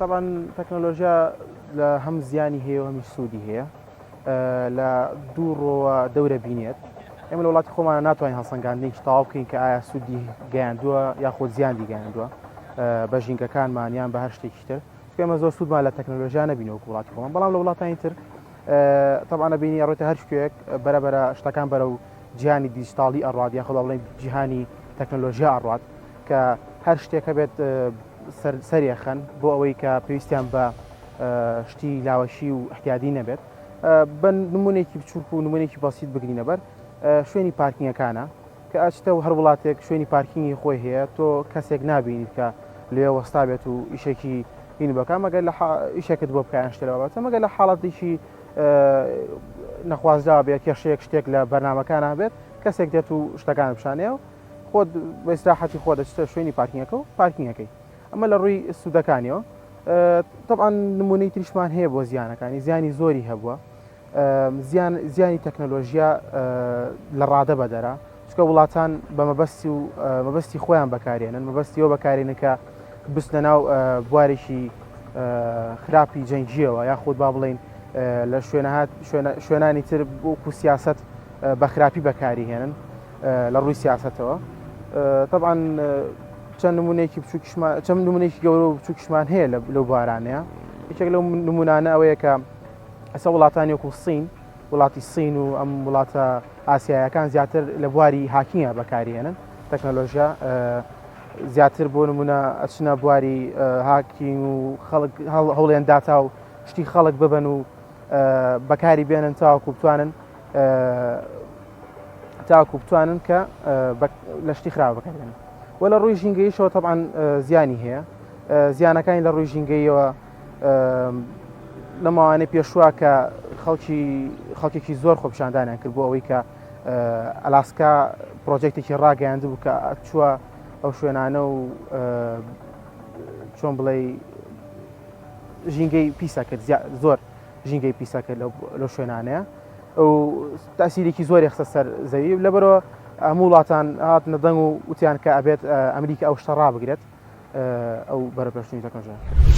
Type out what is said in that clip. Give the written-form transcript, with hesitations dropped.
طبعا تەکنۆلۆژیا لە هەم زیانی هەیە و هەمیش سوودی هەیە لە دوو ڕۆوە دەورە بینێت. ئێمە لە وڵاتی خۆمانە ناتوانین هەڵسەنگاندنێکی تەواو بکەین کە ئایا سوودی گەیاندووە یاخۆ زیانی گەیاندووە بە ژینگەکانمان یان بە هەر شتێکی تر. ئێمە زۆر سوودمان لە تەکنۆلۆژیا نەبینەوە وڵاتی خۆمان، بەڵام لە وڵاتانی تر طبعا بینی ڕێتە هەر شتێک بەرەبەرە شتەکان بەرەو جیهانی دیجیتاڵی ئەڕات یاخۆ بڵێن جیهانی تەکنۆلۆژیا ئەڕات کە هەر شتێکە بێت سەریەخەن بۆ ئەوەی کە پێویستیان بە شتی لاوەشی و احتیاجی نەبێت. بە نمونێکی بچووک و نمونێکی بەسیط بگرینە بەر شوێنی پارکینگەکانە کە ئەچتە و هەر وڵاتێک شوێنی پارکینگی خۆی هەیە، تۆ کەسێک نابینیت کە لێ وەستا بێت و ئیشێکی هین بکە مەگەر لە ئیشێکت بۆ بکایان شتێ بابەتە مەگەر لە حاڵەتێکی نەخوازراوە بێت کێشەیەک شتێک لە بەرنامەکانە بێت کەسێک دێت و شتەکان بشانەیە و خۆت بە ئیستراحەتی خۆ دەچتە شوێنی پارکینگەکە و پارکینگەکەی. ئەمە لە ڕووی سوودەکانیەوە. طبعا نمونەی تریشمان هەیە بۆ زیانەکانی، زیانی زۆری هەبووە. زیانی تەکنۆلۆژیا لە ڕادە بەدەرا، چکە وڵاتان بە مەبەستی خۆیان بەکارێنن، مەبەستی ئەوە بەکارێنن کە بستنە ناو بوارێکی خراپی جەنگیەوە یاخود با بڵێن لە شوێنانی تر وەکو سیاست بە خراپی بەکاری هێنن لە ڕووی سیاستەوە. طبعا چەند نمونەیەکی گەورە و بچووکیشمان هەیە لەو بارانەیە. یەکێک لەو نمونانە ئەوەیە کە ئەسا وڵاتانی وەکو سین، وڵاتی سین و ئەم وڵاتە ئاسیایەکان زیاتر لە بواری هاکینگە بەکارهێنن تەکنۆلۆژیا، زیاتر بۆ نمونە ئەچنە بواری هاکینگ و هەوڵێن داتا و شتی خەڵک ببن و بەکاری بێنن تاوەکو بتوانن کە لە شتی خراپ بەکارهێنن. و لە ڕووی ژینگەییشەوە طبعا زیانی هەیە. زیانەکانی لە ڕووی ژینگەییەوە لەماوانەی پێشووە کە خەڵکێکی زۆر خۆپیشاندانیان کرد بۆ ئەوەی کە ئەلاسکا پرۆجێکتێکی ڕاگەیاندبوو کە چووە ئەو شوێنانە و چۆن بڵێ ژینگەی پیسە کرد، زۆر ژینگەی پیسە کرد لەو شوێنانەیە و تاسیرێکی زۆری خستە سەر زەوی. لەبەرەوە هەموو وڵاتان هاتنە دەنگ و وتیان کە ئەبێت ئەمریکا ئەو شتە ڕابگرێت ئەو بەرەپێشتنی تەکنۆلۆژیا.